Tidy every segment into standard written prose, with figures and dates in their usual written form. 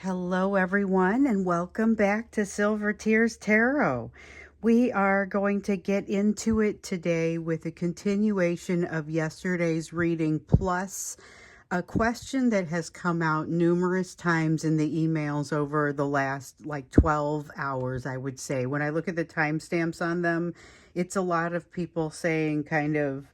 Hello, everyone, and welcome back to Silver Tears Tarot. We are going to get into it today with a continuation of yesterday's reading, plus a question that has come out numerous times in the emails over the last 12 hours, I would say. When I look at the timestamps on them, it's a lot of people saying kind of,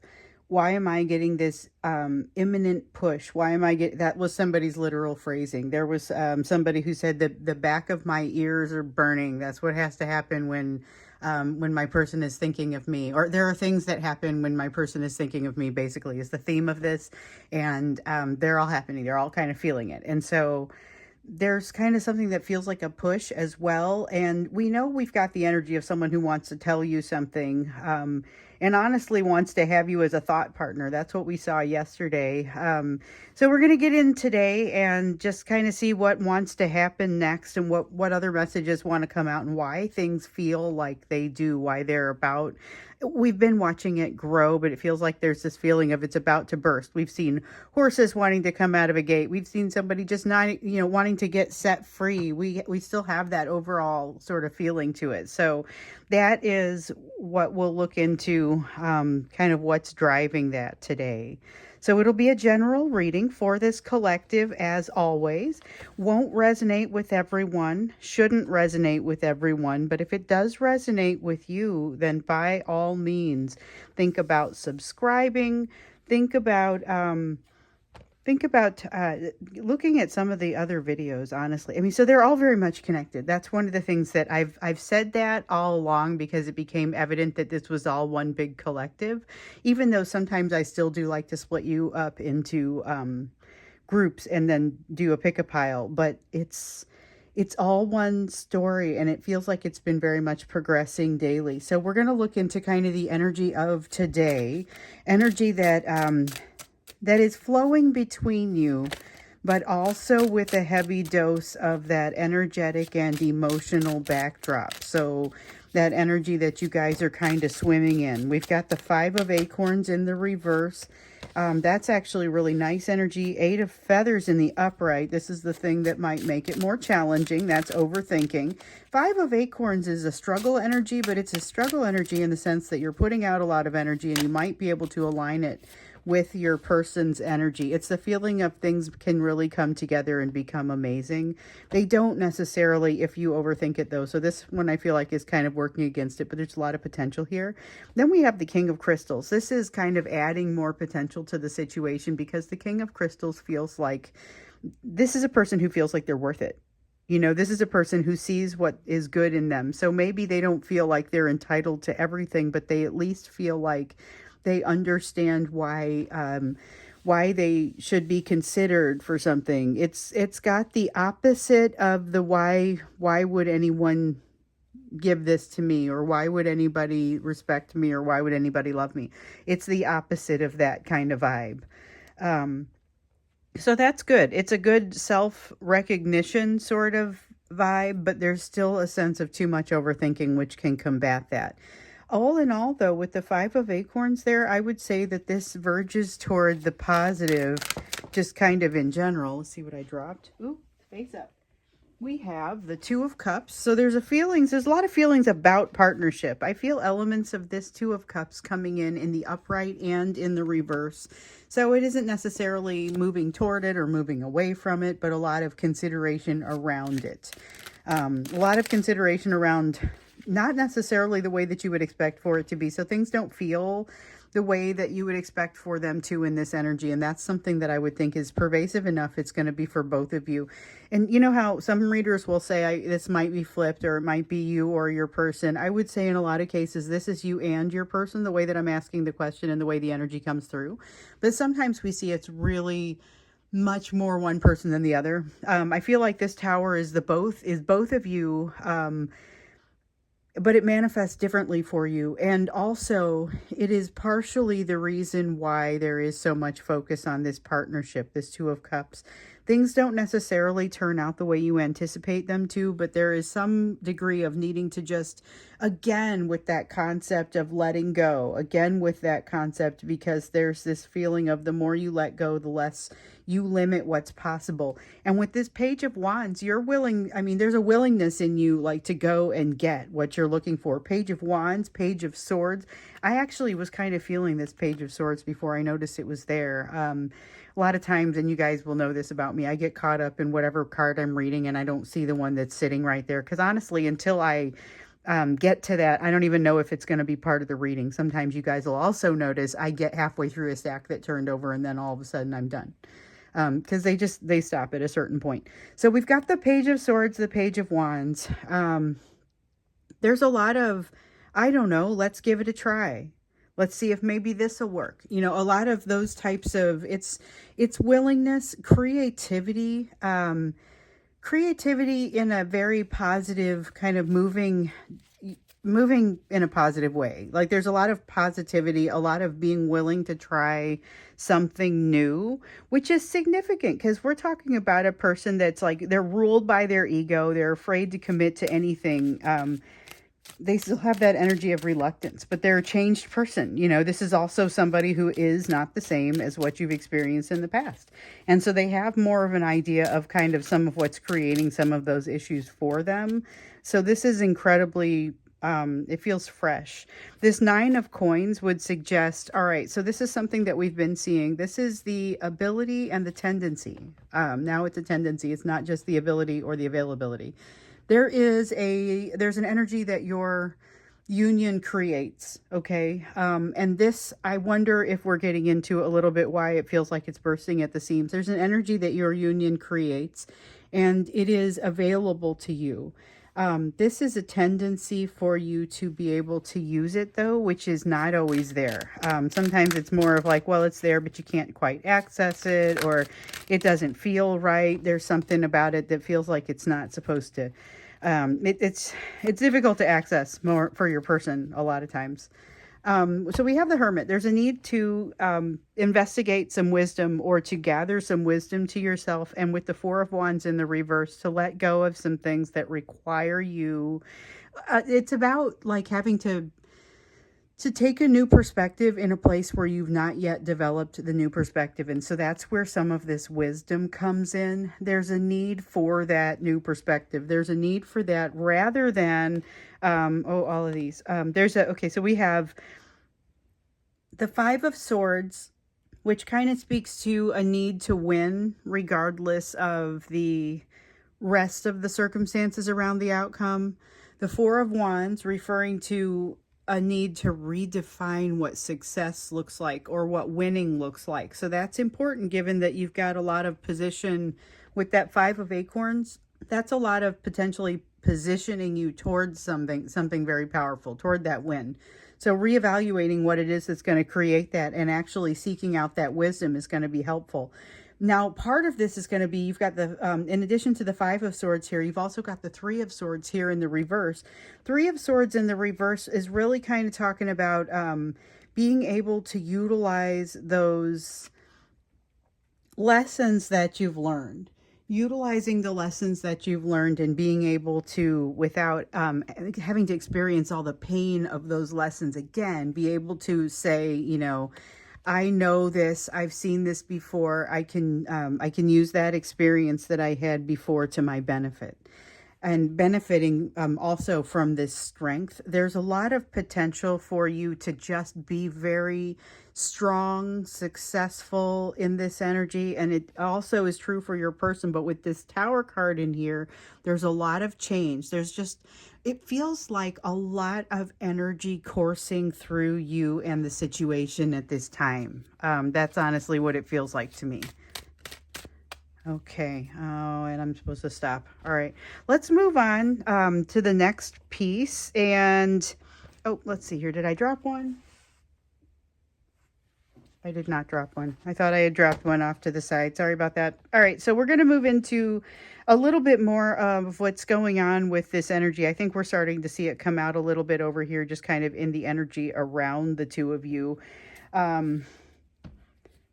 why am I getting this imminent push? Why am I getting, that was somebody's literal phrasing. There was somebody who said that the back of my ears are burning. That's what has to happen when my person is thinking of me, or there are things that happen when my person is thinking of me, basically is the theme of this. And they're all happening. They're all kind of feeling it. And so there's kind of something that feels like a push as well. And we know we've got the energy of someone who wants to tell you something, and honestly wants to have you as a thought partner. That's what we saw yesterday. So we're going to get in today and just kind of see what wants to happen next, and what other messages want to come out, and why things feel like they do, why they're about. We've been watching it grow, but it feels like there's this feeling of it's about to burst. We've seen horses wanting to come out of a gate. We've seen somebody just not, wanting to get set free. We still have that overall sort of feeling to it. So that is what we'll look into, kind of what's driving that today. So it'll be a general reading for this collective, as always. Won't resonate with everyone, shouldn't resonate with everyone, but if it does resonate with you, then by all means, think about subscribing. Think about looking at some of the other videos, honestly. I mean, so they're all very much connected. That's one of the things that I've said that all along, because it became evident that this was all one big collective, even though sometimes I still do like to split you up into groups and then do a pick-a-pile, but it's all one story, and it feels like it's been very much progressing daily. So we're going to look into kind of the energy of today, energy that that is flowing between you, but also with a heavy dose of that energetic and emotional backdrop. So that energy that you guys are kind of swimming in. We've got the 5 of Acorns in the reverse. That's actually really nice energy. 8 of Feathers in the upright. This is the thing that might make it more challenging. That's overthinking. 5 of Acorns is a struggle energy, but it's a struggle energy in the sense that you're putting out a lot of energy, and you might be able to align it with your person's energy. It's the feeling of things can really come together and become amazing. They don't necessarily if you overthink it, though. So this one I feel like is kind of working against it, but there's a lot of potential here. Then we have the King of Crystals. This is kind of adding more potential to the situation, because the King of Crystals feels like this is a person who feels like they're worth it. This is a person who sees what is good in them. So maybe they don't feel like they're entitled to everything, but they at least feel like they understand why they should be considered for something. It's got the opposite of the why would anyone give this to me, or why would anybody respect me, or why would anybody love me. It's the opposite of that kind of vibe. So that's good. It's a good self-recognition sort of vibe, but there's still a sense of too much overthinking, which can combat that. All in all, though, with the 5 of Acorns there, I would say that this verges toward the positive, just kind of in general. Let's see what I dropped. Ooh, face up. We have the 2 of Cups. So there's a lot of feelings about partnership. I feel elements of this 2 of Cups coming in the upright and in the reverse. So it isn't necessarily moving toward it or moving away from it, but a lot of consideration around it. A lot of consideration around not necessarily the way that you would expect for it to be. So things don't feel the way that you would expect for them to in this energy. And that's something that I would think is pervasive enough. It's going to be for both of you. And you know how some readers will say, this might be flipped, or it might be you or your person. I would say in a lot of cases, this is you and your person, the way that I'm asking the question and the way the energy comes through. But sometimes we see it's really much more one person than the other. I feel like this Tower is both of you, but it manifests differently for you. And also, it is partially the reason why there is so much focus on this partnership, this 2 of Cups. things don't necessarily turn out the way you anticipate them to, but there is some degree of needing to just, again, with that concept of letting go, again, with that concept, because there's this feeling of the more you let go, the less you limit what's possible. And with this Page of Wands, you're willing, I mean, there's a willingness in you like to go and get what you're looking for. Page of Wands, Page of Swords. I actually was kind of feeling this Page of Swords before I noticed it was there. A lot of times, and you guys will know this about me, I get caught up in whatever card I'm reading and I don't see the one that's sitting right there. Because honestly, until I get to that, I don't even know if it's going to be part of the reading. Sometimes you guys will also notice I get halfway through a stack that turned over and then all of a sudden I'm done. Because they stop at a certain point. So we've got the Page of Swords, the Page of Wands. There's a lot of, I don't know, let's give it a try. Let's see if maybe this will work. You know, a lot of those types of, it's willingness, creativity, creativity in a very positive kind of moving in a positive way. Like there's a lot of positivity, a lot of being willing to try something new, which is significant because we're talking about a person that's like, they're ruled by their ego. They're afraid to commit to anything. They still have that energy of reluctance, but they're a changed person. You know, this is also somebody who is not the same as what you've experienced in the past. And so they have more of an idea of kind of some of what's creating some of those issues for them. So this is incredibly, it feels fresh. This Nine of Coins would suggest, all right, so this is something that we've been seeing. This is the ability and the tendency. Now it's a tendency. It's not just the ability or the availability. There's an energy that your union creates, okay? And this, I wonder if we're getting into a little bit why it feels like it's bursting at the seams. There's an energy that your union creates, and it is available to you. This is a tendency for you to be able to use it, though, which is not always there. Sometimes it's more of like, well, it's there, but you can't quite access it, or it doesn't feel right. There's something about it that feels like it's not supposed to. It's difficult to access more for your person a lot of times. So we have the Hermit. There's a need to investigate some wisdom or to gather some wisdom to yourself. And with the Four of Wands in the reverse, to let go of some things that require you. It's about like having to take a new perspective in a place where you've not yet developed the new perspective. And so that's where some of this wisdom comes in. There's a need for that new perspective. There's a need for that rather than, all of these. So we have the Five of Swords, which kind of speaks to a need to win regardless of the rest of the circumstances around the outcome. The Four of Wands referring to a need to redefine what success looks like or what winning looks like. So that's important given that you've got a lot of position with that Five of Acorns. That's a lot of potentially positioning you towards something very powerful, toward that win. So reevaluating what it is that's going to create that and actually seeking out that wisdom is going to be helpful. Now, part of this is going to be, you've got the, in addition to the Five of Swords here, you've also got the Three of Swords here in the reverse. Three of Swords in the reverse is really kind of talking about being able to utilize those lessons that you've learned. Utilizing the lessons that you've learned and being able to, without having to experience all the pain of those lessons again, be able to say, you know, I know this, I've seen this before, I can use that experience that I had before to my benefit. And benefiting also from this strength. There's a lot of potential for you to just be very strong, successful in this energy. And it also is true for your person. But with this Tower card in here, there's a lot of change. There's just, it feels like a lot of energy coursing through you and the situation at this time. That's honestly what it feels like to me. Okay. Oh, and I'm supposed to stop. All right. Let's move on to the next piece. And, oh, let's see here. Did I drop one? I did not drop one. I thought I had dropped one off to the side. Sorry about that. All right. So we're going to move into a little bit more of what's going on with this energy. I think we're starting to see it come out a little bit over here, just kind of in the energy around the two of you.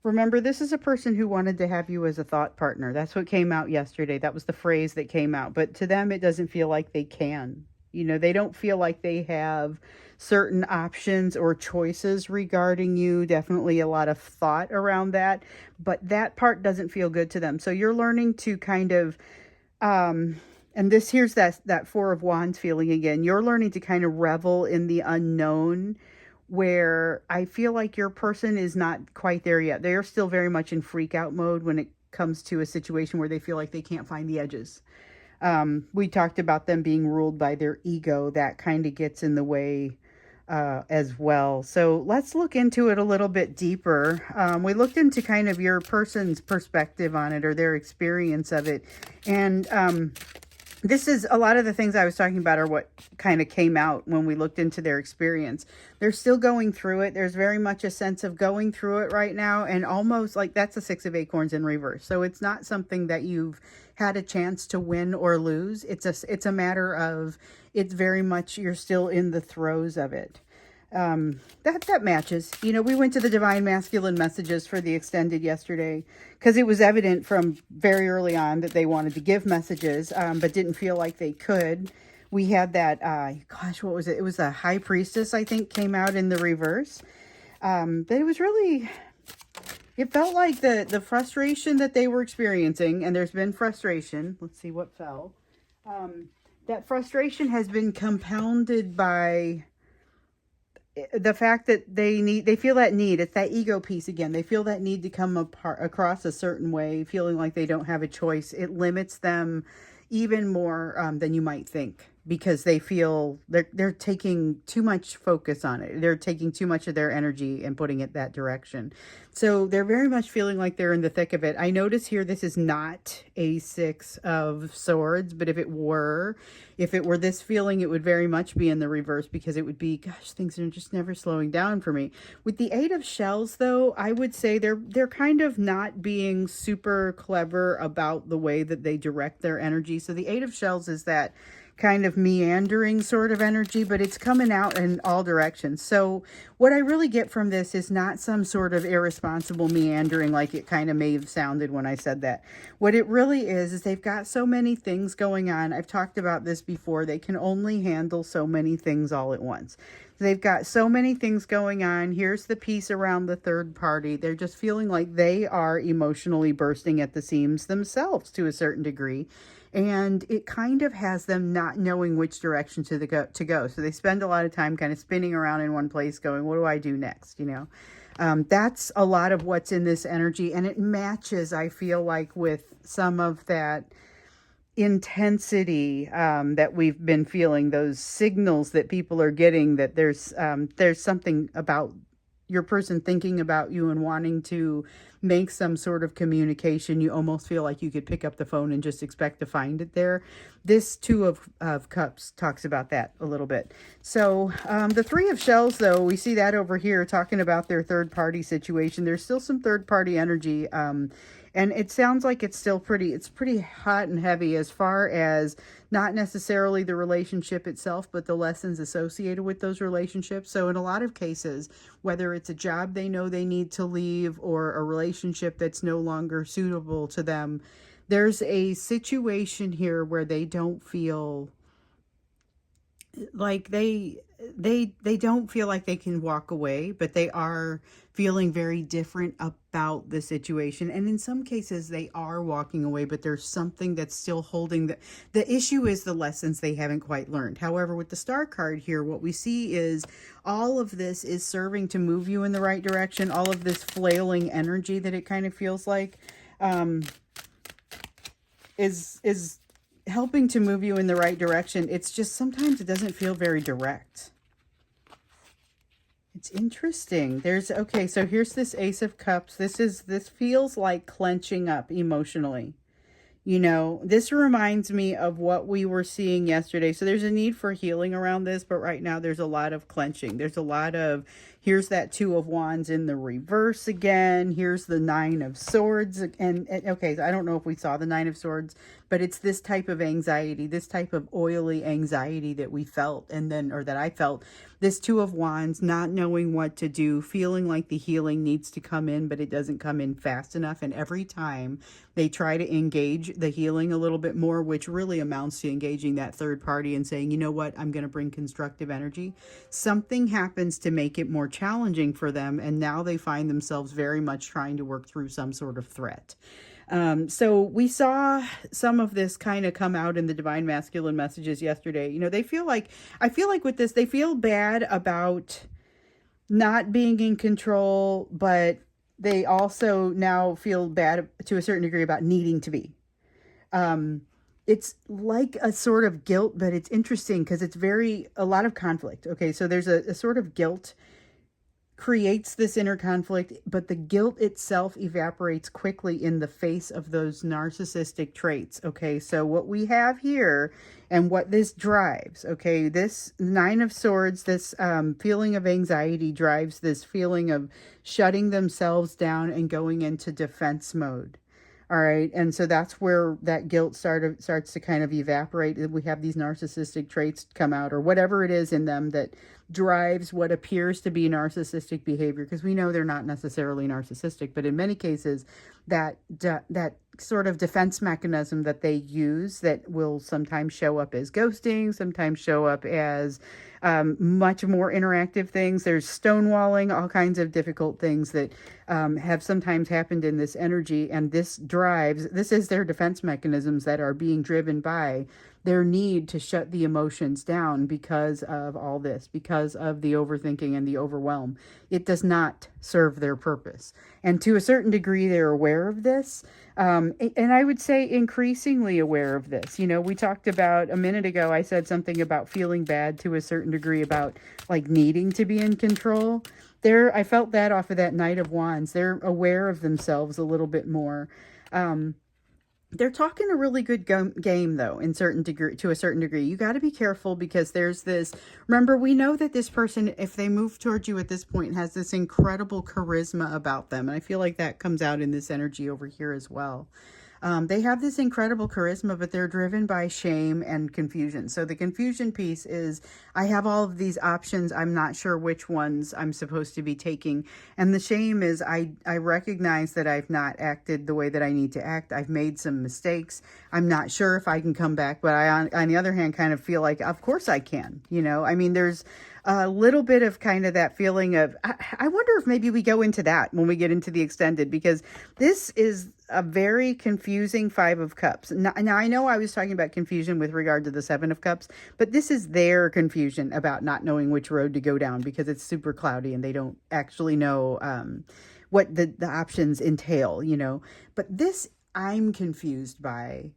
Remember, this is a person who wanted to have you as a thought partner. That's what came out yesterday. That was the phrase that came out. But to them, it doesn't feel like they can. You know, they don't feel like they have certain options or choices regarding you. Definitely a lot of thought around that. But that part doesn't feel good to them. So you're learning to kind of, and this here's that Four of Wands feeling again. You're learning to kind of revel in the unknown, where I feel like your person is not quite there yet. They are still very much in freak out mode when it comes to a situation where they feel like they can't find the edges. We talked about them being ruled by their ego. That kind of gets in the way as well. So let's look into it a little bit deeper. We looked into kind of your person's perspective on it, or their experience of it. And this is a lot of the things I was talking about are what kind of came out when we looked into their experience. They're still going through it. There's very much a sense of going through it right now, and almost like that's a Six of Acorns in reverse. So it's not something that you've had a chance to win or lose. It's a matter of, it's very much, you're still in the throes of it. That matches. You know, we went to the Divine Masculine messages for the extended yesterday because it was evident from very early on that they wanted to give messages, but didn't feel like they could. We had that, gosh, what was it? It was a High Priestess, I think, came out in the reverse. But it was really, it felt like the frustration that they were experiencing, and there's been frustration. Let's see what fell. That frustration has been compounded by the fact that they feel that need. It's that ego piece again. They feel that need to come across a certain way, feeling like they don't have a choice. It limits them even more than you might think, because they feel they're taking too much focus on it. They're taking too much of their energy and putting it that direction. So they're very much feeling like they're in the thick of it. I notice here this is not a Six of Swords, but if it were this feeling, it would very much be in the reverse, because it would be, gosh, things are just never slowing down for me. With the Eight of Shells, though, I would say they're kind of not being super clever about the way that they direct their energy. So the Eight of Shells is that kind of meandering sort of energy, but it's coming out in all directions. So what I really get from this is not some sort of irresponsible meandering like it kind of may have sounded when I said that. What it really is they've got so many things going on. I've talked about this before. They can only handle so many things all at once. They've got so many things going on. Here's the piece around the third party. They're just feeling like they are emotionally bursting at the seams themselves to a certain degree. And it kind of has them not knowing which direction to go. So they spend a lot of time kind of spinning around in one place going, what do I do next? You know, that's a lot of what's in this energy. And it matches, I feel like, with some of that intensity that we've been feeling, those signals that people are getting that there's something about your person thinking about you and wanting to make some sort of communication. You almost feel like you could pick up the phone and just expect to find it there. This Two of Cups talks about that a little bit. So the Three of Shells, though, we see that over here talking about their third party situation. There's still some third party energy. And it sounds like it's pretty hot and heavy as far as not necessarily the relationship itself, but the lessons associated with those relationships. So in a lot of cases, whether it's a job they know they need to leave or a relationship that's no longer suitable to them, there's a situation here where they don't feel like they don't feel like they can walk away, but they are feeling very different about the situation. And in some cases they are walking away, but there's something that's still holding the issue is the lessons they haven't quite learned. However, with the Star card here, what we see is all of this is serving to move you in the right direction. All of this flailing energy that it kind of feels like is helping to move you in the right direction. It's just sometimes it doesn't feel very direct. It's interesting. Okay, so here's this Ace of Cups. This feels like clenching up emotionally. You know, this reminds me of what we were seeing yesterday. So there's a need for healing around this, but right now there's a lot of clenching. There's a lot of Here's that Two of Wands in the reverse again. Here's the Nine of Swords. And okay, I don't know if we saw the Nine of Swords, but it's this type of anxiety, this type of oily anxiety that we felt, and then, or that I felt. This Two of Wands, not knowing what to do, feeling like the healing needs to come in, but it doesn't come in fast enough. And every time they try to engage the healing a little bit more, which really amounts to engaging that third party and saying, you know what, I'm going to bring constructive energy, something happens to make it more challenging for them. And now they find themselves very much trying to work through some sort of threat. So we saw some of this kind of come out in the Divine Masculine messages yesterday. You know, they feel like, I feel like with this, they feel bad about not being in control, but they also now feel bad to a certain degree about needing to be. It's like a sort of guilt, but it's interesting because it's a lot of conflict. Okay, so there's a sort of guilt creates this inner conflict, but the guilt itself evaporates quickly in the face of those narcissistic traits. Okay, so what we have here and what this drives, okay, this Nine of Swords, this feeling of anxiety drives this feeling of shutting themselves down and going into defense mode. All right. And so that's where that guilt starts to kind of evaporate. We have these narcissistic traits come out, or whatever it is in them that drives what appears to be narcissistic behavior, because we know they're not necessarily narcissistic, but in many cases that sort of defense mechanism that they use that will sometimes show up as ghosting, sometimes show up as much more interactive things. There's stonewalling, all kinds of difficult things that have sometimes happened in this energy. And this is their defense mechanisms that are being driven by their need to shut the emotions down because of all this, because of the overthinking and the overwhelm. It does not serve their purpose. And to a certain degree, they're aware of this. And I would say increasingly aware of this. You know, we talked about a minute ago, I said something about feeling bad to a certain degree about like needing to be in control. I felt that off of that Knight of Wands. They're aware of themselves a little bit more. They're talking a really good game, though, to a certain degree. You got to be careful because there's this. Remember, we know that this person, if they move towards you at this point, has this incredible charisma about them. And I feel like that comes out in this energy over here as well. They have this incredible charisma, but they're driven by shame and confusion. So the confusion piece is, I have all of these options. I'm not sure which ones I'm supposed to be taking. And the shame is, I recognize that I've not acted the way that I need to act. I've made some mistakes. I'm not sure if I can come back, but I, on the other hand, kind of feel like, of course I can. You know, I mean, there's a little bit of kind of that feeling of, I wonder if maybe we go into that when we get into the extended, because this is a very confusing Five of Cups. Now I know I was talking about confusion with regard to the Seven of Cups, but this is their confusion about not knowing which road to go down because it's super cloudy and they don't actually know what the options entail, you know. But this I'm confused by,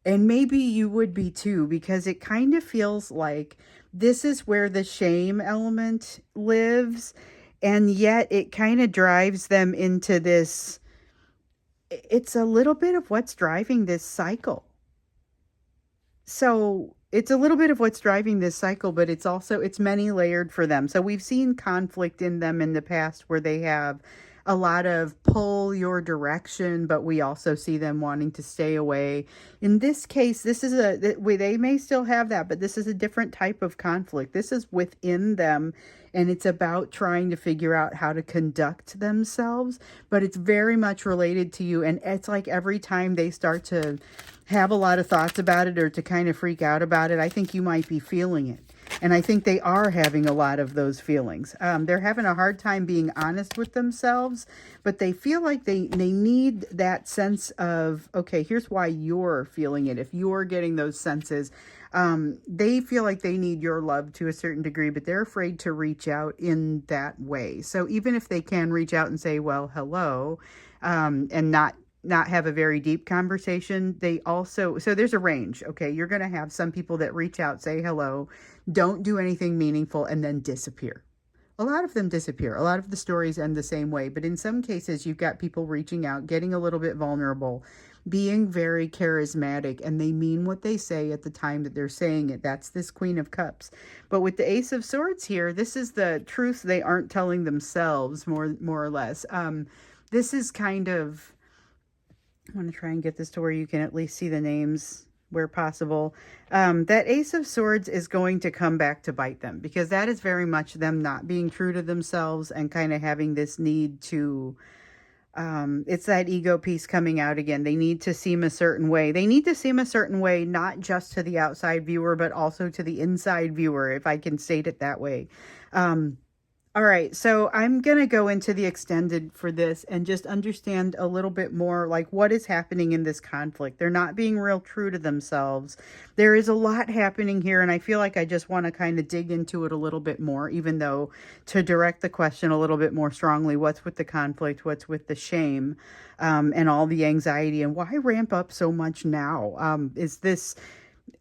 and maybe you would be too, because it kind of feels like this is where the shame element lives, and yet it kind of drives them into this. It's a little bit of what's driving this cycle. So it's a little bit of what's driving this cycle, but it's many layered for them. So we've seen conflict in them in the past where they have a lot of pull your direction, but we also see them wanting to stay away. In this case, they may still have that, but this is a different type of conflict. This is within them, and it's about trying to figure out how to conduct themselves, but it's very much related to you. And it's like every time they start to have a lot of thoughts about it or to kind of freak out about it, I think you might be feeling it. And I think they are having a lot of those feelings. They're having a hard time being honest with themselves, but they feel like they need that sense of, okay, here's why you're feeling it. If you're getting those senses, they feel like they need your love to a certain degree, but they're afraid to reach out in that way. So even if they can reach out and say, well, hello, and not have a very deep conversation, so there's a range. Okay, you're going to have some people that reach out, say hello, don't do anything meaningful, and then disappear. A lot of them disappear. A lot of the stories end the same way, but in some cases you've got people reaching out, getting a little bit vulnerable, being very charismatic, and they mean what they say at the time that they're saying it. That's this Queen of Cups. But with the Ace of Swords here, this is the truth they aren't telling themselves, more or less. This is kind of, I want to try and get this to where you can at least see the names where possible. That Ace of Swords is going to come back to bite them, because that is very much them not being true to themselves and kind of having this need to, it's that ego piece coming out again. They need to seem a certain way. They need to seem a certain way, not just to the outside viewer, but also to the inside viewer, if I can state it that way. All right, so I'm going to go into the extended for this and just understand a little bit more like what is happening in this conflict. They're not being real true to themselves. There is a lot happening here, and I feel like I just want to kind of dig into it a little bit more, even though to direct the question a little bit more strongly, what's with the conflict, what's with the shame, and all the anxiety, and why ramp up so much now? Is this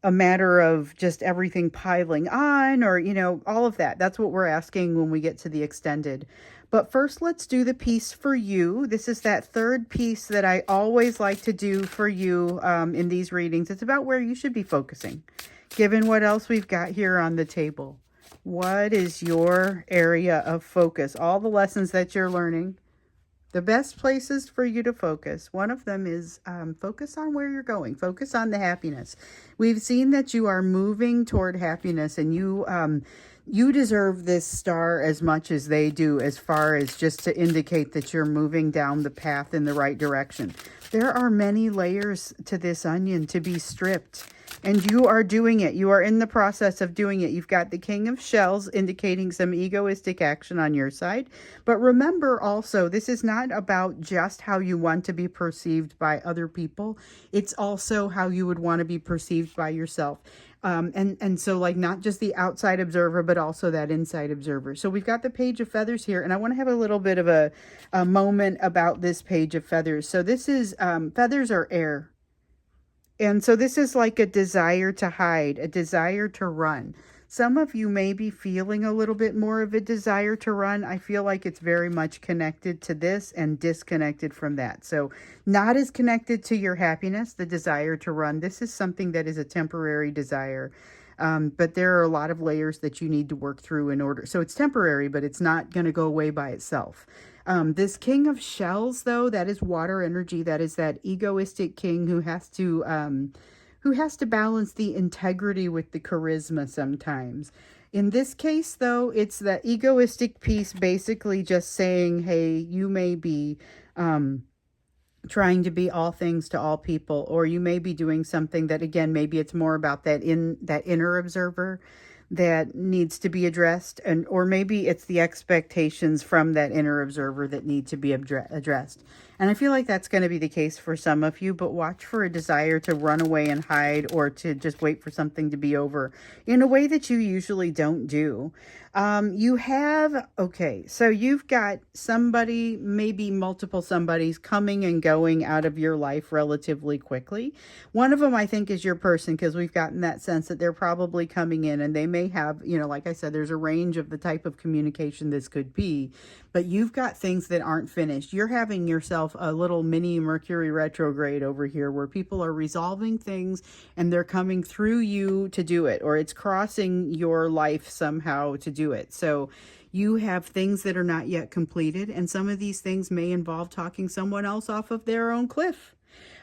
a matter of just everything piling on, or, you know, all of that? That's what we're asking when we get to the extended. But first, let's do the piece for you. This is that third piece that I always like to do for you in these readings. It's about where you should be focusing, given what else we've got here on the table. What is your area of focus? All the lessons that you're learning, the best places for you to focus. One of them is focus on where you're going. Focus on the happiness. We've seen that you are moving toward happiness, and you deserve this star as much as they do, as far as just to indicate that you're moving down the path in the right direction. There are many layers to this onion to be stripped, and you are doing it. You are in the process of doing it. You've got the King of Shells indicating some egoistic action on your side. But remember also, this is not about just how you want to be perceived by other people. It's also how you would want to be perceived by yourself. And so, like, not just the outside observer, but also that inside observer. So we've got the Page of Feathers here, and I want to have a little bit of a moment about this Page of Feathers. So this is, feathers are air. And so this is like a desire to hide, a desire to run. Some of you may be feeling a little bit more of a desire to run. I feel like it's very much connected to this and disconnected from that. So not as connected to your happiness, the desire to run. This is something that is a temporary desire. But there are a lot of layers that you need to work through in order. So it's temporary, but it's not going to go away by itself. This King of Shells, though, that is water energy. That is that egoistic king who has to balance the integrity with the charisma sometimes. In this case, though, it's that egoistic piece basically just saying, hey, you may be trying to be all things to all people, or you may be doing something that, again, maybe it's more about that inner observer that needs to be addressed, and or maybe it's the expectations from that inner observer that need to be addressed. And I feel like that's going to be the case for some of you, but watch for a desire to run away and hide, or to just wait for something to be over in a way that you usually don't do. So you've got somebody, maybe multiple somebodies, coming and going out of your life relatively quickly. One of them, I think, is your person, because we've gotten that sense that they're probably coming in, and they may have, you know, like I said, there's a range of the type of communication this could be, but you've got things that aren't finished. You're having yourself a little mini Mercury retrograde over here, where people are resolving things and they're coming through you to do it, or it's crossing your life somehow to do it. So you have things that are not yet completed, and some of these things may involve talking someone else off of their own cliff.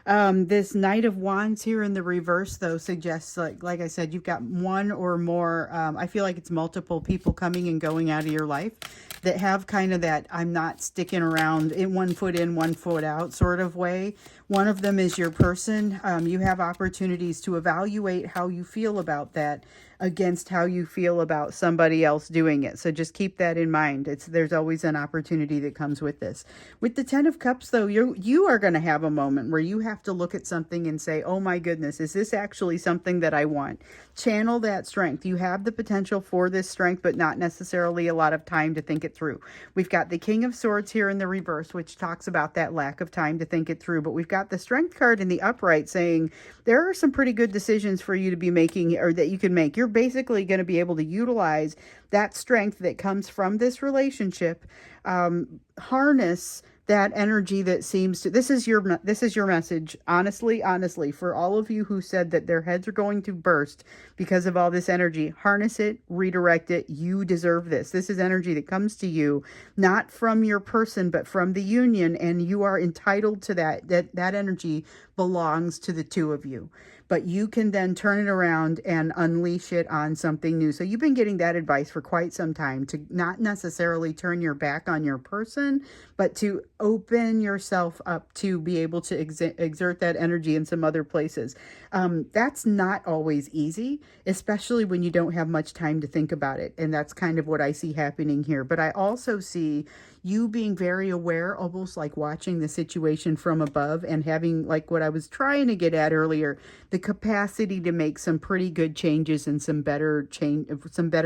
This Knight of Wands here in the reverse, though, suggests, like I said, you've got one or more, I feel like it's multiple people coming and going out of your life that have kind of that I'm not sticking around in, one foot in, one foot out sort of way. One of them is your person. You have opportunities to evaluate how you feel about that against how you feel about somebody else doing it. So just keep that in mind. There's always an opportunity that comes with this. With the Ten of Cups, though, you are going to have a moment where you have to look at something and say, oh my goodness, is this actually something that I want? Channel that strength. You have the potential for this strength, but not necessarily a lot of time to think it through. We've got the King of Swords here in the reverse, which talks about that lack of time to think it through. But we've got the Strength card in the upright saying there are some pretty good decisions for you to be making, or that you can make. You're basically going to be able to utilize that strength that comes from this relationship, harness that energy that seems to, this is your message, honestly, for all of you who said that their heads are going to burst because of all this energy. Harness it, redirect it. You deserve this. This is energy that comes to you not from your person but from the union, and you are entitled to that energy belongs to the two of you. But you can then turn it around and unleash it on something new. So you've been getting that advice for quite some time, to not necessarily turn your back on your person, but to open yourself up to be able to exert that energy in some other places. That's not always easy, especially when you don't have much time to think about it. And that's kind of what I see happening here. But I also see you being very aware, almost like watching the situation from above, and having, like what I was trying to get at earlier, the capacity to make some pretty good changes and some better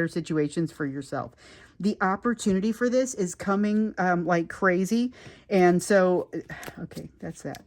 situations for yourself. The opportunity for this is coming like crazy. And so, okay, that's that.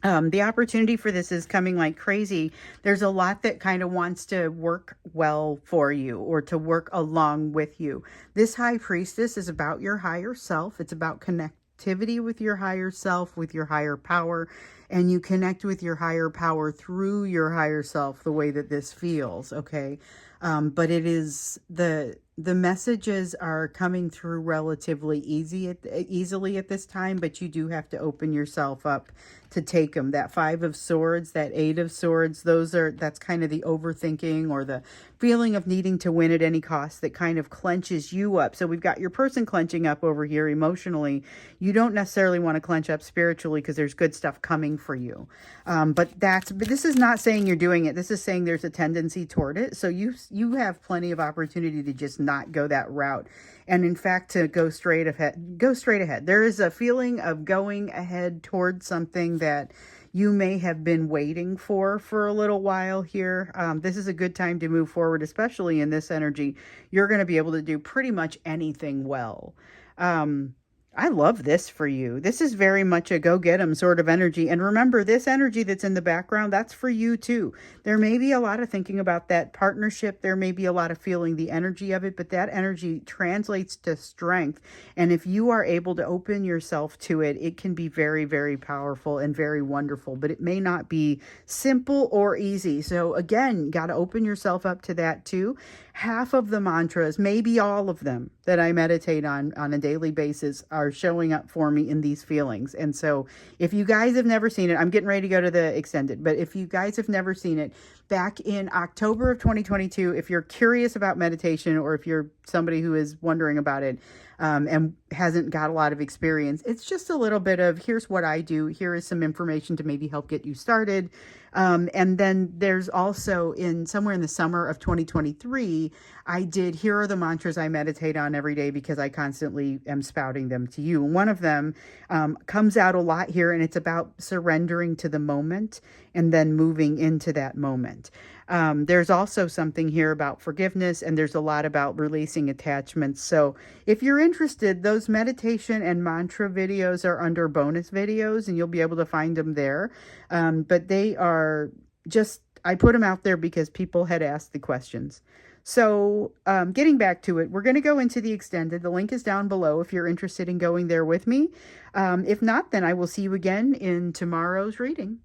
The opportunity for this is coming like crazy. There's a lot that kind of wants to work well for you, or to work along with you. This High Priestess is about your higher self. It's about connectivity with your higher self, with your higher power. And you connect with your higher power through your higher self, the way that this feels, okay? But it is the messages are coming through relatively easily at this time, but you do have to open yourself up to take them. That 5 of Swords, that 8 of Swords, that's kind of the overthinking, or the feeling of needing to win at any cost, that kind of clenches you up. So we've got your person clenching up over here emotionally. You don't necessarily want to clench up spiritually, because there's good stuff coming for you. But this is not saying you're doing it. This is saying there's a tendency toward it. So you have plenty of opportunity to just not go that route, and in fact to go straight ahead. There is a feeling of going ahead towards something that you may have been waiting for a little while here. This is a good time to move forward, especially in this energy. You're going to be able to do pretty much anything well. I love this for you. This is very much a go get 'em sort of energy. And remember, this energy that's in the background, that's for you too. There may be a lot of thinking about that partnership. There may be a lot of feeling the energy of it, but that energy translates to strength. And if you are able to open yourself to it, it can be very, very powerful and very wonderful, but it may not be simple or easy. So again, got to open yourself up to that too. Half of the mantras, maybe all of them, that I meditate on a daily basis are showing up for me in these feelings. And so if you guys have never seen it, I'm getting ready to go to the extended, but if you guys have never seen it, back in October of 2022, if you're curious about meditation, or if you're somebody who is wondering about it, and hasn't got a lot of experience, it's just a little bit of, here's what I do. Here is some information to maybe help get you started. And then there's also, somewhere in the summer of 2023, I did, here are the mantras I meditate on every day, because I constantly am spouting them to you. And one of them comes out a lot here, and it's about surrendering to the moment and then moving into that moment. There's also something here about forgiveness, and there's a lot about releasing attachments. So if you're interested, those meditation and mantra videos are under bonus videos, and you'll be able to find them there. But they are just, I put them out there because people had asked the questions. So getting back to it, we're going to go into the extended. The link is down below if you're interested in going there with me. If not, then I will see you again in tomorrow's reading.